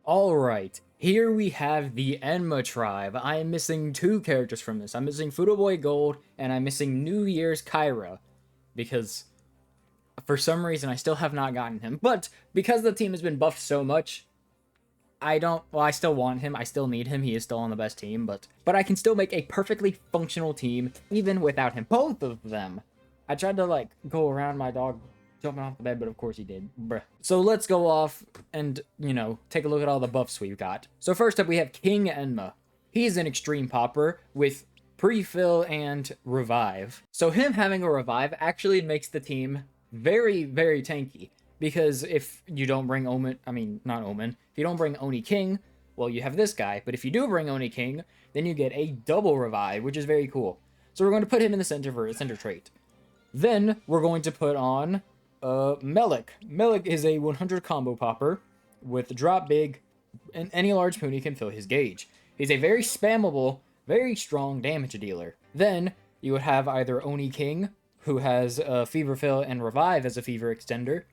Alright, here we have the Enma tribe. I am missing two characters from this. I'm missing Fudo Boy Gold, and I'm missing New Year's Kyra. Because, for some reason, I still have not gotten him. But, because the team has been buffed so much, I still want him. I still need him. He is still on the best team, but I can still make a perfectly functional team, even without him. Both of them. I tried to, like, go around my dog jumping off the bed, but of course he did. Bruh. So let's go off and, take a look at all the buffs we've got. So first up, we have King Enma. He's an extreme popper with pre-fill and revive. So him having a revive actually makes the team very, very tanky. Because if you don't bring if you don't bring Oni King, well, you have this guy. But if you do bring Oni King, then you get a double revive, which is very cool. So we're going to put him in the center for a center trait. Then we're going to put on Melik. Melik is a 100 combo popper with drop big, and any large Puni can fill his gauge. He's a very spammable, very strong damage dealer. Then you would have either Oni King, who has Fever Fill and Revive as a Fever Extender,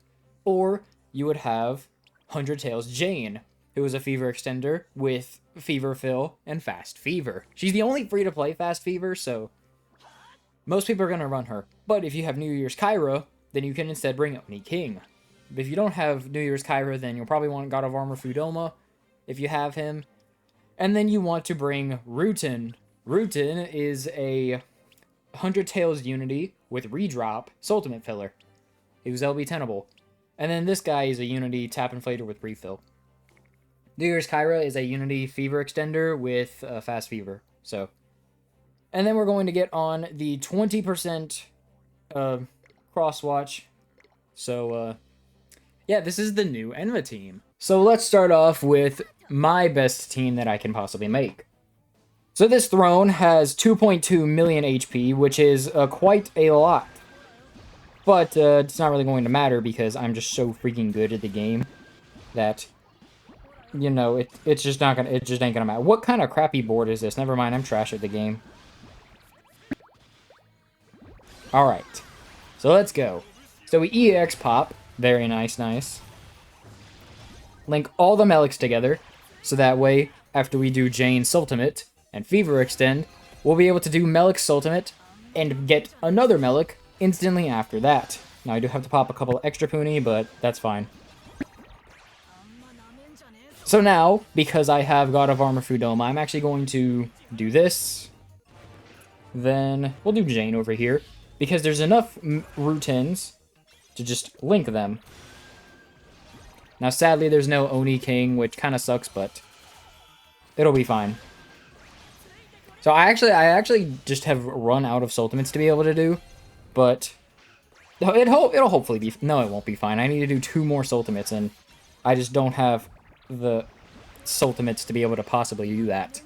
or you would have 100 Tails Jane, who is a Fever Extender with Fever Fill and Fast Fever. She's the only free-to-play Fast Fever, so most people are going to run her. But if you have New Year's Kyra, then you can instead bring Oni King. But if you don't have New Year's Kyra, then you'll probably want God of Armor Fudoma, if you have him. And then you want to bring Rutin. Rutin is a 100 Tails Unity with Redrop Soultimate Filler. He was LB tenable. And then this guy is a Unity Tap Inflator with Refill. New Year's Kyra is a Unity Fever Extender with Fast Fever. So, and then we're going to get on the 20% Crosswatch. So, yeah, this is the new Enma team. So let's start off with my best team that I can possibly make. So this throne has 2.2 million HP, which is quite a lot. But it's not really going to matter because I'm just so freaking good at the game that, it just ain't gonna matter. What kind of crappy board is this? Never mind, I'm trash at the game. Alright, so let's go. So we EX pop. Very nice. Link all the Meliks together, so that way, after we do Jane's Soultimate and Fever Extend, we'll be able to do Melik's Soultimate and get another Melik instantly after that. Now, I do have to pop a couple extra Puni, but that's fine. So now, because I have God of Armor Fudoma, I'm actually going to do this. Then we'll do Jane over here, because there's enough Rutins to just link them. Now, sadly, there's no Oni King, which kind of sucks, but it'll be fine. So I actually just have run out of Soultimates to be able to do, but it'll hopefully be... No, it won't be fine. I need to do 2 more Soultimates, and I just don't have the Soultimates to be able to possibly do that.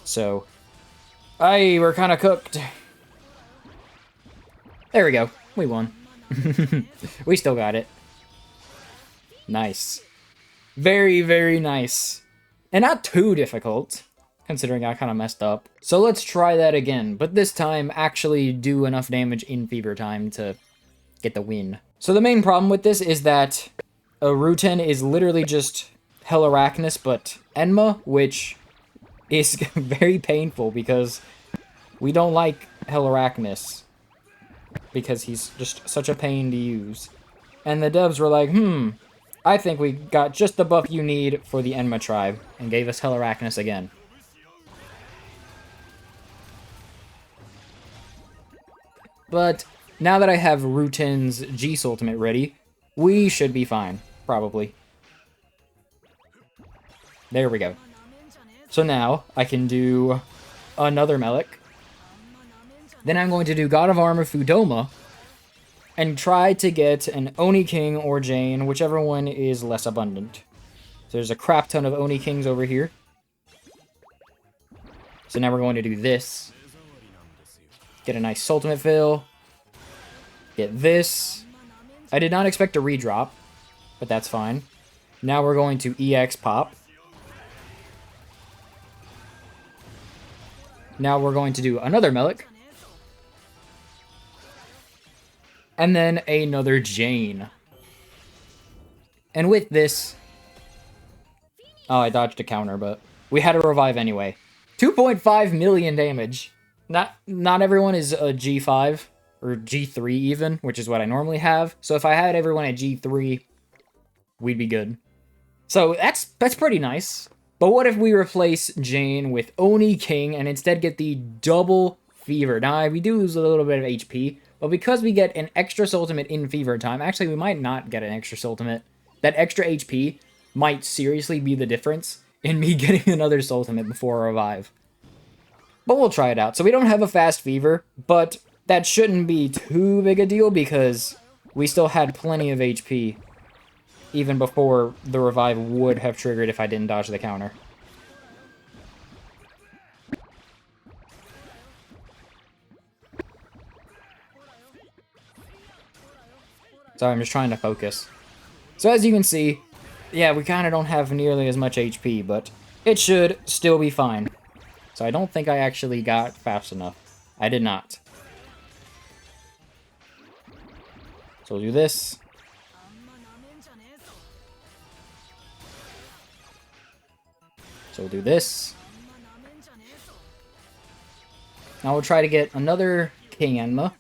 So, we're kind of cooked. There we go. We won. We still got it. Nice. Very, very nice. And not too difficult, considering I kind of messed up. So let's try that again, but this time actually do enough damage in Fever time to get the win. So the main problem with this is that Rutin is literally just Hell Arachnus, but Enma, which is very painful because we don't like Hell Arachnus because he's just such a pain to use. And the devs were like, I think we got just the buff you need for the Enma tribe, and gave us Hell Arachnus again. But now that I have Rutin's Geese Ultimate ready, we should be fine, probably. There we go. So now I can do another Melik. Then I'm going to do God of Armor Fudoma and try to get an Oni King or Jane, whichever one is less abundant. So there's a crap ton of Oni Kings over here. So now we're going to do this. Get a nice Soultimate fill. Get this. I did not expect a redrop, but that's fine. Now we're going to EX pop. Now we're going to do another Melik. And then another Jane. And with this, Oh, I dodged a counter, but we had a revive anyway. 2.5 million damage. Not everyone is a G5 or G3 even, which is what I normally have. So if I had everyone at G3, we'd be good. So that's pretty nice. But what if we replace Jane with Oni King and instead get the double Fever? Now, we do lose a little bit of HP, but because we get an extra Soultimate in Fever time, actually we might not get an extra Soultimate. That extra HP might seriously be the difference in me getting another Soultimate before a revive. But we'll try it out. So we don't have a fast Fever, but that shouldn't be too big a deal because we still had plenty of HP even before the revive would have triggered if I didn't dodge the counter. Sorry, I'm just trying to focus. So as you can see, yeah, we kind of don't have nearly as much HP, but it should still be fine. So I don't think I actually got fast enough. I did not. So we'll do this. So we'll do this. Now we'll try to get another King Enma.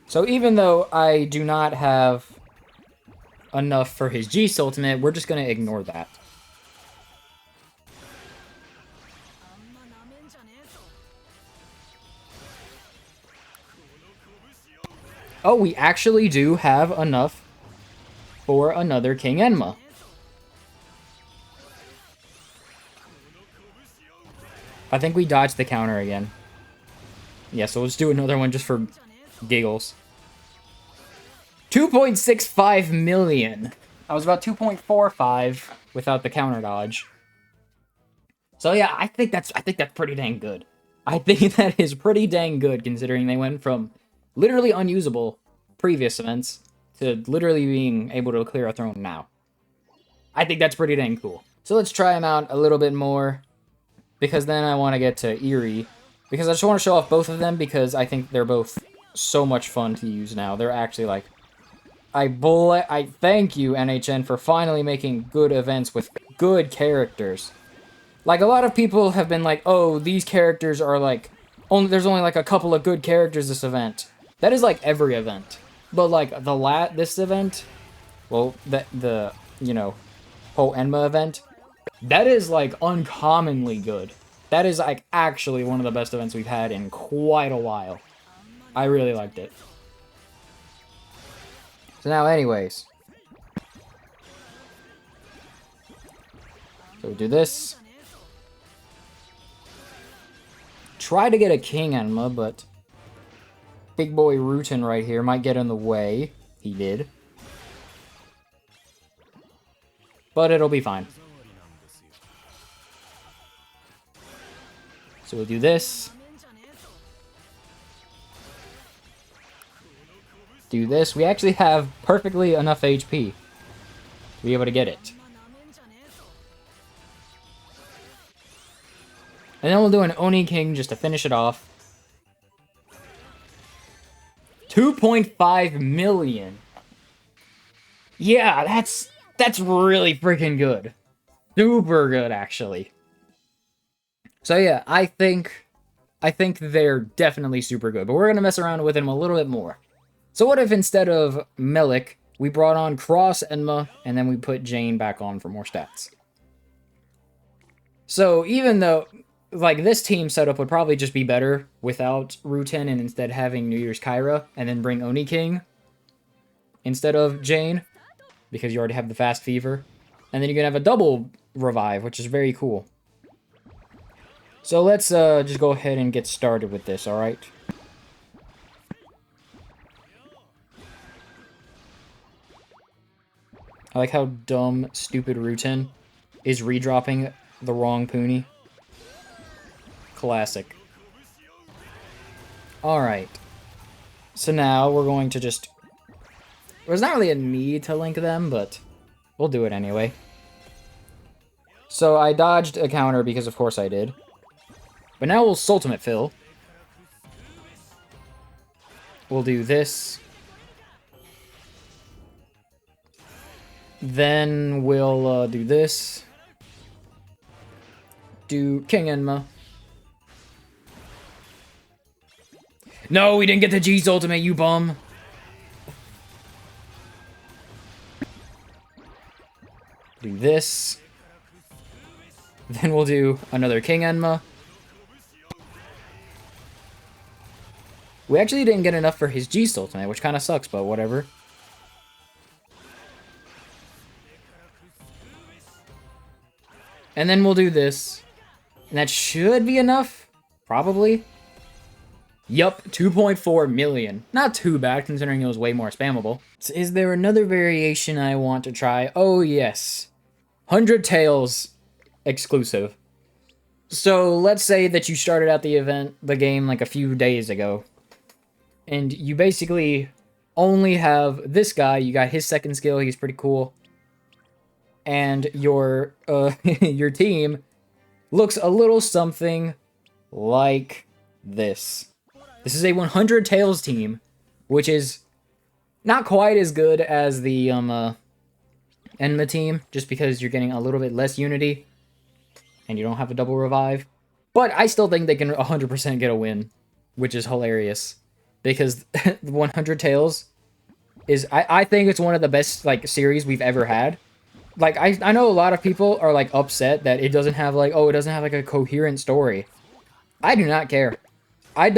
So even though I do not have enough for his G Ultimate, we're just going to ignore that. Oh, we actually do have enough for another King Enma. I think we dodged the counter again. Yeah, so let's do another one just for giggles. 2.65 million. I was about 2.45 without the counter dodge. So yeah, I think that's pretty dang good. I think that is pretty dang good considering they went from literally unusable previous events to literally being able to clear a throne now. I think that's pretty dang cool. So let's try them out a little bit more, because then I want to get to Eerie, because I just want to show off both of them because I think they're both so much fun to use now. They're actually like, I thank you, NHN, for finally making good events with good characters. Like, a lot of people have been like, oh, these characters are like, there's only like a couple of good characters this event. That is like every event. But like this event, well, the you know, whole Enma event, that is like uncommonly good. That is like actually one of the best events we've had in quite a while. I really liked it. So now anyways. So we'll do this. Try to get a King Enma, but big boy Rutan right here might get in the way. He did. But it'll be fine. So we'll do this. Do this. We actually have perfectly enough HP to be able to get it. And then we'll do an Oni King just to finish it off. 2.5 million. Yeah, that's really freaking good. Super good, actually. So yeah, I think they're definitely super good, but we're gonna mess around with them a little bit more. So what if instead of Melik, we brought on Cross Enma, and then we put Jane back on for more stats? So even though, like, this team setup would probably just be better without Rutan and instead having New Year's Kyra, and then bring Oni King instead of Jane, because you already have the Fast Fever. And then you can have a double revive, which is very cool. So let's just go ahead and get started with this, alright? I like how dumb, stupid Rutan is redropping the wrong Puni. Classic. Alright. So now we're going to just... There's not really a need to link them, but we'll do it anyway. So I dodged a counter because of course I did. But now we'll Soultimate fill. We'll do this. Then we'll do this. Do King Enma. No, we didn't get the G Soultimate, you bum. Do this. Then we'll do another King Enma. We actually didn't get enough for his G Soultimate, which kind of sucks, but whatever. And then we'll do this. And that should be enough. Probably. Yup, 2.4 million. Not too bad, considering it was way more spammable. So is there another variation I want to try? Oh, yes. 100 Tails exclusive. So let's say that you started out the game like a few days ago. And you basically only have this guy. You got his second skill. He's pretty cool. And your your team looks a little something like this. This is a 100 Tails team, which is not quite as good as the Enma team, just because you're getting a little bit less unity, and you don't have a double revive. But I still think they can 100% get a win, which is hilarious, because 100 Tails is, I think it's one of the best like series we've ever had. Like, I know a lot of people are, like, upset that it doesn't have, like, oh, it doesn't have, like, a coherent story. I do not care. I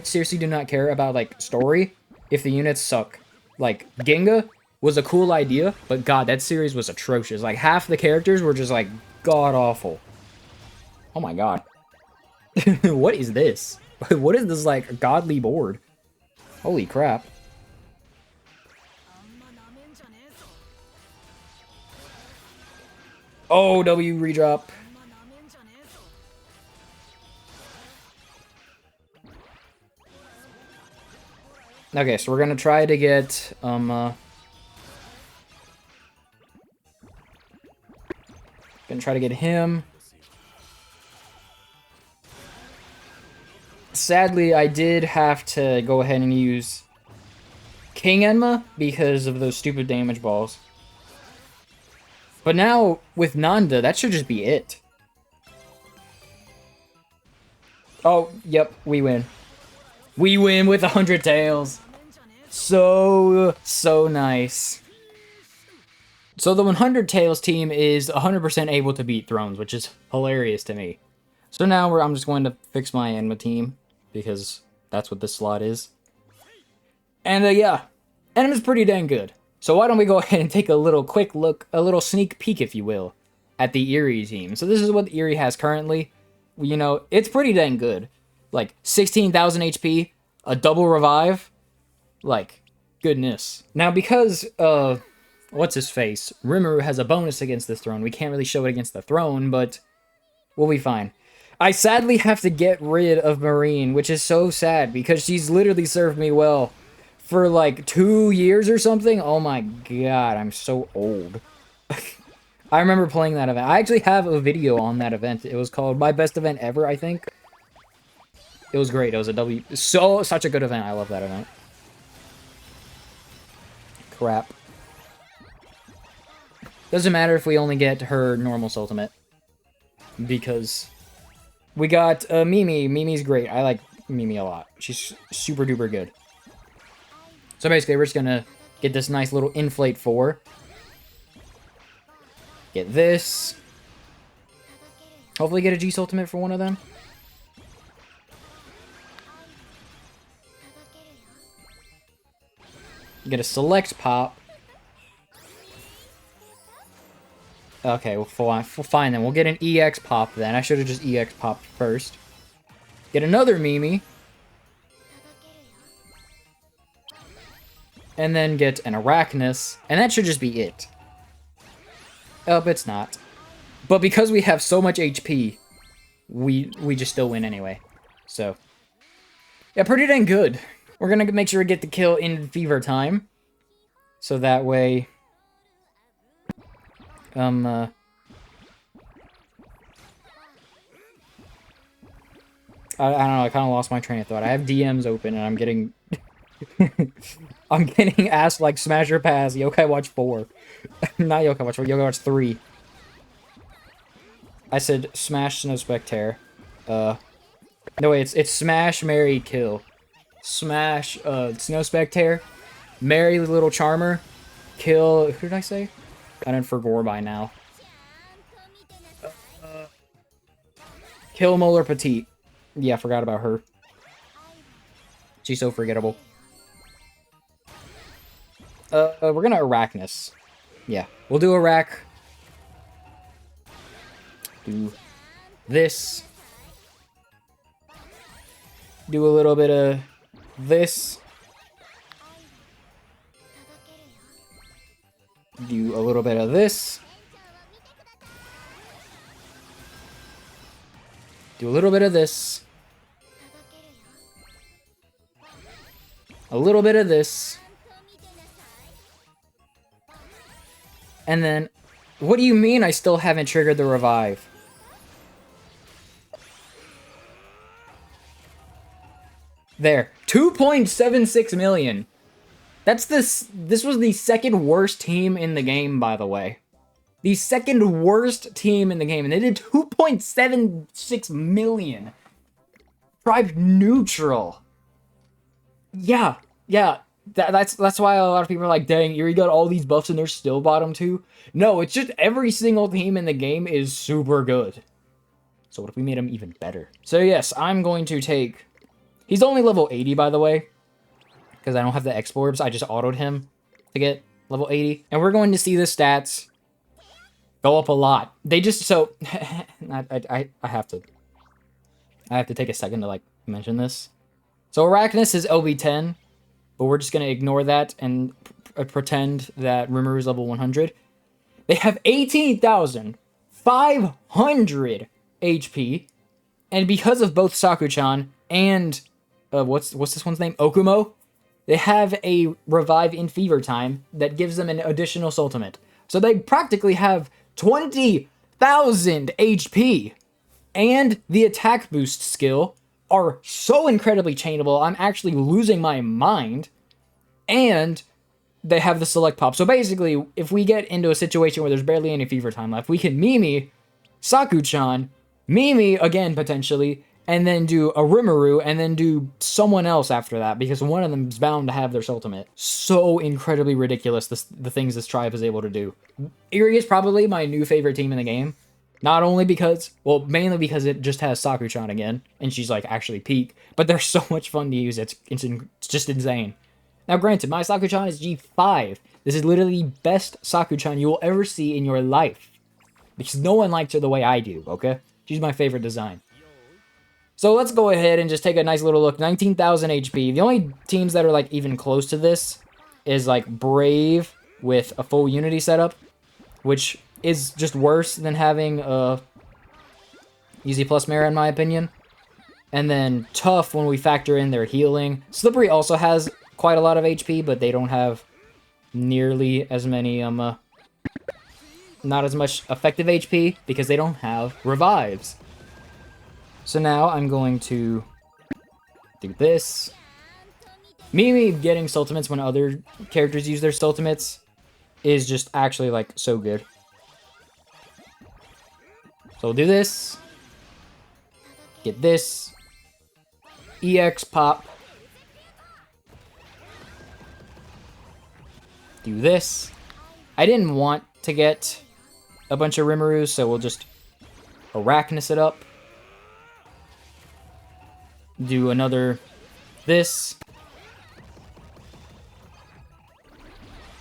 seriously do not care about, like, story if the units suck. Like, Ginga was a cool idea, but god, that series was atrocious. Like, half the characters were just, like, god-awful. Oh my god. What is this? What is this, like, godly board? Holy crap. Oh, W redrop. Okay, so we're gonna try to get, gonna try to get him. Sadly, I did have to go ahead and use King Enma because of those stupid damage balls. But now, with Nanda, that should just be it. Oh, yep, we win. We win with 100 Tails. So nice. So the 100 Tails team is 100% able to beat Thrones, which is hilarious to me. So now I'm just going to fix my Enma team, because that's what this slot is. And yeah, Enma's pretty dang good. So why don't we go ahead and take a little quick look, a little sneak peek, if you will, at the Eerie team. So this is what the Eerie has currently. You know, it's pretty dang good. Like, 16,000 HP, a double revive. Like, goodness. Now, because, what's-his-face? Rimuru has a bonus against this throne. We can't really show it against the throne, but we'll be fine. I sadly have to get rid of Marine, which is so sad, because she's literally served me well for like 2 years or something. Oh my god, I'm so old. I remember playing that event. I actually have a video on that event. It was called My Best Event Ever, I think. It was great. It was a such a good event. I love that event. Crap. Doesn't matter if we only get her normal Soultimate, because we got Mimi. Mimi's great. I like Mimi a lot. She's super duper good. So basically, we're just gonna get this nice little inflate 4. Get this. Hopefully get a G Soultimate for one of them. Get a select pop. Okay, well, fine then. We'll get an EX pop then. I should have just EX popped first. Get another Mimi. And then get an Arachnus. And that should just be it. Oh, but it's not. But because we have so much HP, we just still win anyway. So, yeah, pretty dang good. We're gonna make sure we get the kill in Fever time. So that way... I don't know, I kind of lost my train of thought. I have DMs open and I'm getting I'm getting asked like Smash or Pass, Yokai Watch 4. Not Yokai Watch 4, Yokai Watch 3. I said Smash Snow Spectre. No wait, it's Smash, Marry, Kill. Smash, Snow Spectre, marry the Little Charmer, kill... Who did I say? I didn't forget by now. Kill Molar Petite. Yeah, I forgot about her. She's so forgettable. We're gonna Arachnus. Yeah, we'll do Arac. Do this. Do a little bit of this. Do a little bit of this. Do a little bit of this. A little bit of this. And then, what do you mean I still haven't triggered the revive? There. 2.76 million. That's this was the second worst team in the game, by the way. The second worst team in the game, and they did 2.76 million. Tribe neutral. Yeah. That's why a lot of people are like, dang, Eerie got all these buffs and they're still bottom 2. No, it's just every single team in the game is super good. So what if we made him even better? So yes, I'm going to take... He's only level 80, by the way. Because I don't have the X-Orbs, I just autoed him to get level 80. And we're going to see the stats go up a lot. They just, so... I have to take a second to, like, mention this. So Arachnus is LB10, but we're just going to ignore that and pretend that Rimuru is level 100. They have 18,500 HP, and because of both Saku-chan and, what's this one's name? Okumo, they have a revive in Fever Time that gives them an additional Soultimate. So they practically have 20,000 HP, and the attack boost skill are so incredibly chainable, I'm actually losing my mind, and they have the select pop. So basically, if we get into a situation where there's barely any Fever Time left, we can Mimi, Saku-chan, Mimi again potentially, and then do a Rimuru, and then do someone else after that, because one of them is bound to have their Soultimate. So incredibly ridiculous, the things this tribe is able to do. Eerie is probably my new favorite team in the game. Not only because, well, mainly because it just has Saku-chan again, and she's, like, actually peak, but they're so much fun to use, it's just insane. Now, granted, my Saku-chan is G5. This is literally the best Saku-chan you will ever see in your life. Because no one likes her the way I do, okay? She's my favorite design. So let's go ahead and just take a nice little look. 19,000 HP. The only teams that are, like, even close to this is, like, Brave with a full Unity setup, which is just worse than having Easy Plus Mara, in my opinion. And then Tough, when we factor in their healing. Slippery also has quite a lot of HP, but they don't have nearly as many, not as much effective HP, because they don't have revives. So now I'm going to do this. Mimi getting Soultimates when other characters use their Soultimates is just actually, like, so good. So we'll do this. Get this. EX pop. Do this. I didn't want to get a bunch of Rimurus, so we'll just Arachnus it up. Do another this.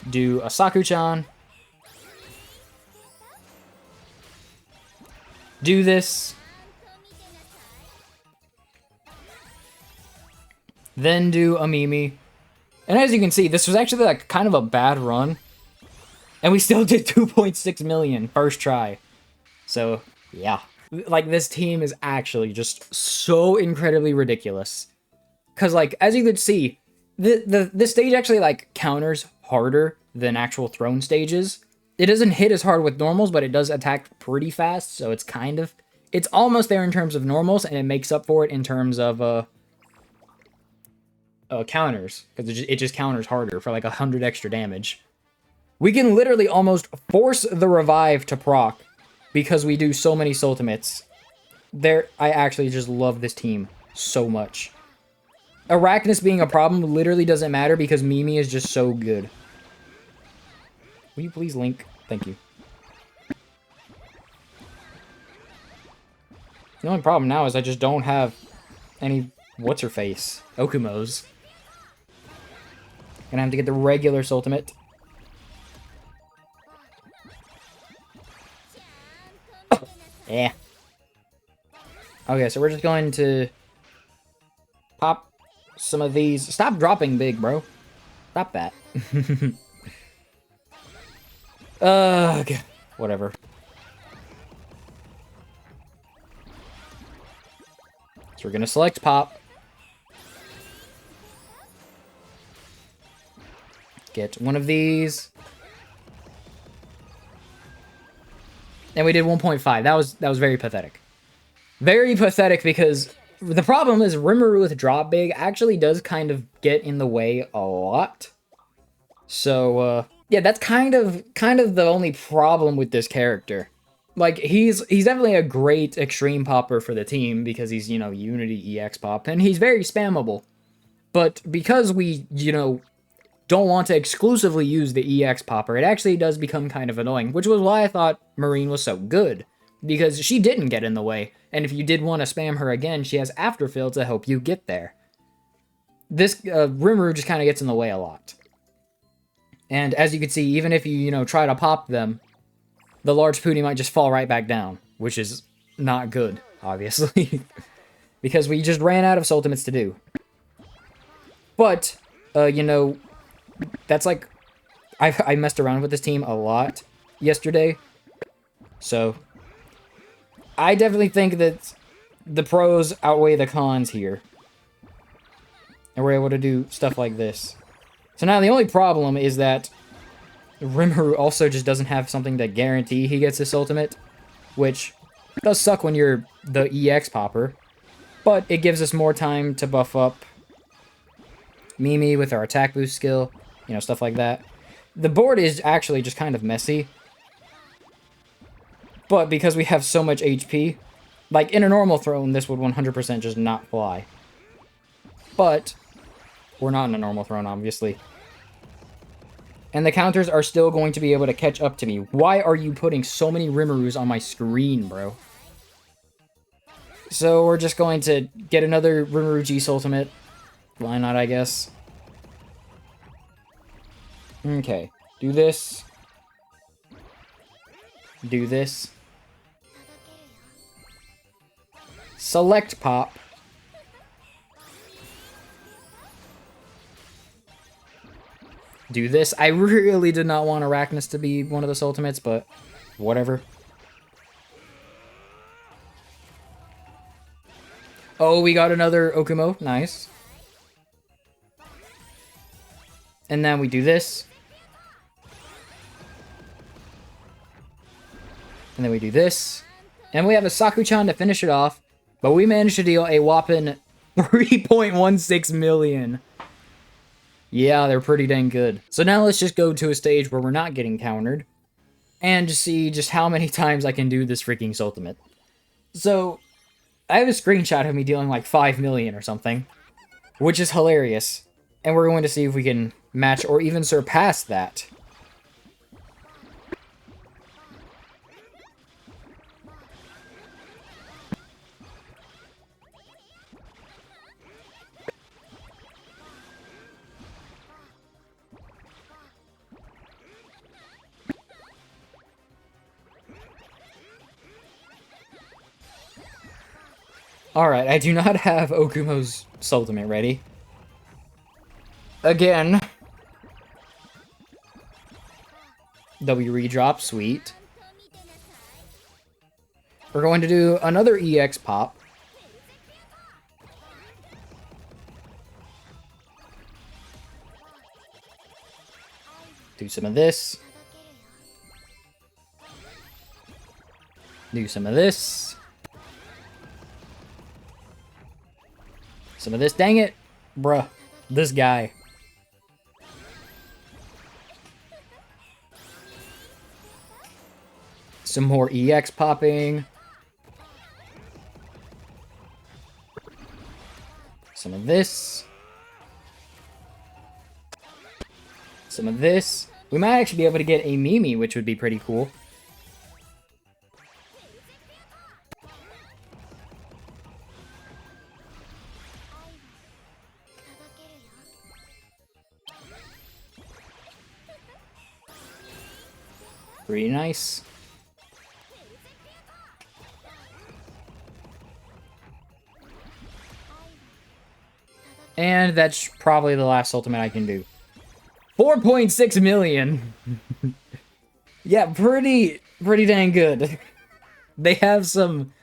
Do a Saku-chan. Do this. Then do a Mimi. And as you can see, this was actually like kind of a bad run. And we still did 2.6 million first try. So, yeah. Like, this team is actually just so incredibly ridiculous. Because, like, as you could see, this stage actually, like, counters harder than actual throne stages. It doesn't hit as hard with normals, but it does attack pretty fast, so it's kind of... It's almost there in terms of normals, and it makes up for it in terms of, counters, because it just counters harder for like 100 extra damage. We can literally almost force the revive to proc because we do so many Soultimates. I actually just love this team so much. Arachnus being a problem literally doesn't matter because Mimi is just so good. Will you please link? Thank you. The only problem now is I just don't have any what's-her-face Okumos. Gonna have to get the regular Soultimate. Yeah. Okay, so we're just going to pop some of these. Stop dropping big, bro. Stop that. Okay. Whatever. So we're gonna select pop. Get one of these. And we did 1.5. That was very pathetic. Very pathetic because the problem is Rimuru with drop big actually does kind of get in the way a lot. So yeah, that's kind of the only problem with this character. Like, he's definitely a great extreme popper for the team because he's, you know, Unity EX pop, and he's very spammable. But because we, you know, don't want to exclusively use the EX popper, it actually does become kind of annoying, which was why I thought Marine was so good, because she didn't get in the way, and if you did want to spam her again, she has Afterfill to help you get there. This Rimuru just kind of gets in the way a lot. And as you can see, even if you know, try to pop them, the large Puni might just fall right back down, which is not good, obviously, because we just ran out of Soultimates to do. But, you know, that's like, I messed around with this team a lot yesterday, so I definitely think that the pros outweigh the cons here, and we're able to do stuff like this. So now the only problem is that Rimuru also just doesn't have something to guarantee he gets his ultimate, which does suck when you're the EX popper, but it gives us more time to buff up Mimi with our attack boost skill, you know, stuff like that. The board is actually just kind of messy, but because we have so much HP, like in a normal throne, this would 100% just not fly. But we're not in a normal throne, obviously. And the counters are still going to be able to catch up to me. Why are you putting so many Rimurus on my screen, bro? So we're just going to get another Rimuru G Ultimate. Why not, I guess? Okay. Do this. Do this. Select pop. Do this. I really did not want Arachnus to be one of those ultimates, but whatever. Oh, we got another Okumo. Nice. And then we do this. And then we do this. And we have a Saku-chan to finish it off, but we managed to deal a whopping 3.16 million. Yeah, they're pretty dang good. So now let's just go to a stage where we're not getting countered, and just see just how many times I can do this freaking Soultimate. So, I have a screenshot of me dealing like 5 million or something, which is hilarious. And we're going to see if we can match or even surpass that. Alright, I do not have Okumo's Soultimate ready. Again. W redrop, sweet. We're going to do another EX pop. Do some of this. Do some of this. Some of this. Dang it. Bruh. This guy. Some more EX popping. Some of this. Some of this. We might actually be able to get a Mimi, which would be pretty cool. Pretty nice. And that's probably the last Soultimate I can do. 4.6 million! Yeah, pretty dang good. They have some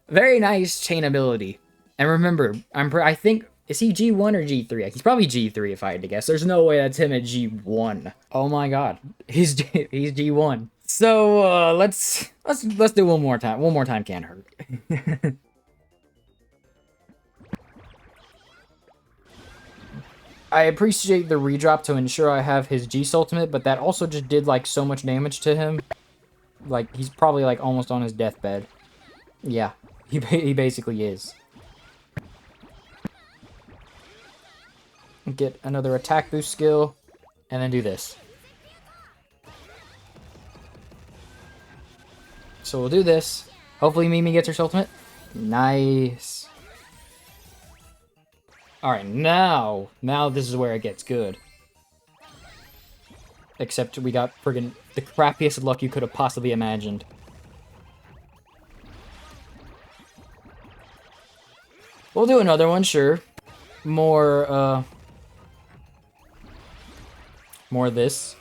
very nice chain ability. And remember, I think, is he G1 or G3? He's probably G3 if I had to guess. There's no way that's him at G1. Oh my god. He's G1. So, let's do one more time. One more time can't hurt. I appreciate the redrop to ensure I have his G Soultimate, but that also just did, like, so much damage to him. Like, he's probably, like, almost on his deathbed. Yeah, he basically is. Get another attack boost skill, and then do this. So we'll do this. Hopefully Mimi gets her Soultimate. Nice. Alright, now this is where it gets good. Except we got friggin' the crappiest luck you could have possibly imagined. We'll do another one, sure. More of this.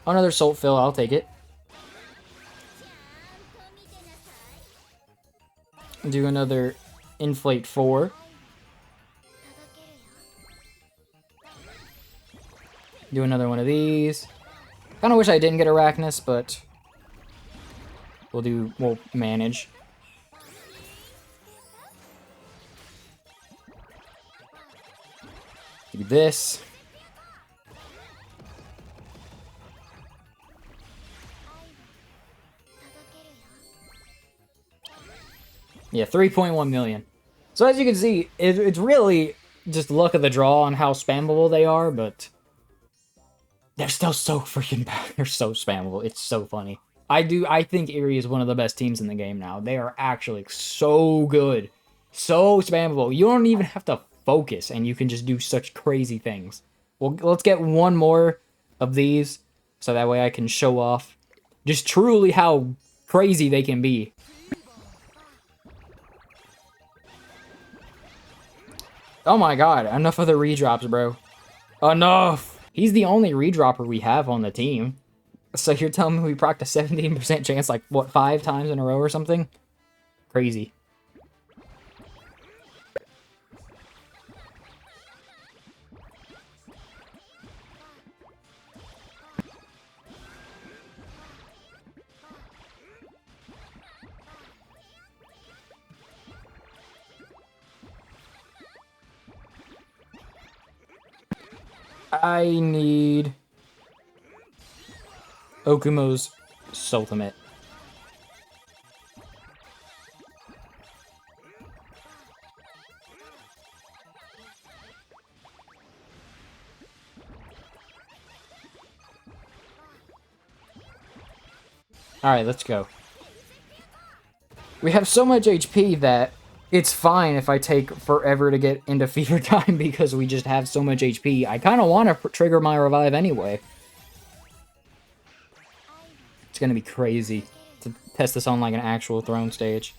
Another Soul Fill, I'll take it. Do another Inflate 4. Do another one of these. Kinda wish I didn't get Arachnus, but we'll manage. Do this. Yeah, 3.1 million. So as you can see, it's really just luck of the draw on how spammable they are, but they're still so freaking bad. They're so spammable. It's so funny. I think Eerie is one of the best teams in the game now. They are actually so good. So spammable. You don't even have to focus, and you can just do such crazy things. Well, let's get one more of these, so that way I can show off just truly how crazy they can be. Oh my god, enough of the redrops, bro. Enough! He's the only redropper we have on the team. So you're telling me we procced a 17% chance, like, what, 5 times in a row or something? Crazy. I need Okumo's Soultimate. Alright, let's go. We have so much HP that it's fine if I take forever to get into Fever Time because we just have so much HP. I kind of want to trigger my revive anyway. It's going to be crazy to test this on like an actual throne stage.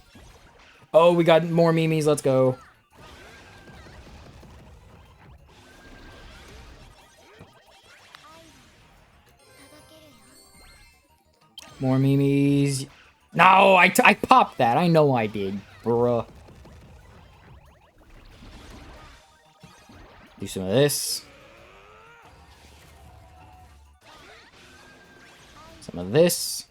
Oh, we got more Mimis. Let's go. More Mimis. No, I popped that. I know I did, bruh. Do some of this. Some of this.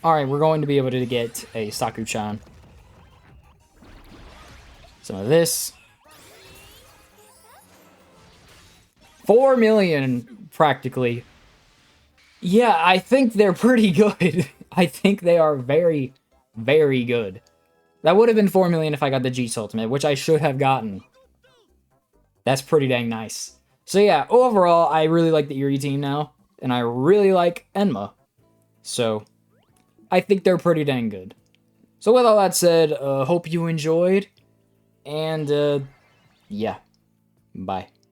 Alright, we're going to be able to get a Saku-chan. Some of this. 4 million, practically. Yeah, I think they're pretty good. I think they are very, very good. That would have been 4 million if I got the G Soultimate, which I should have gotten. That's pretty dang nice. So yeah, overall, I really like the Eerie team now, and I really like Enma. So, I think they're pretty dang good. So with all that said, hope you enjoyed, and yeah, bye.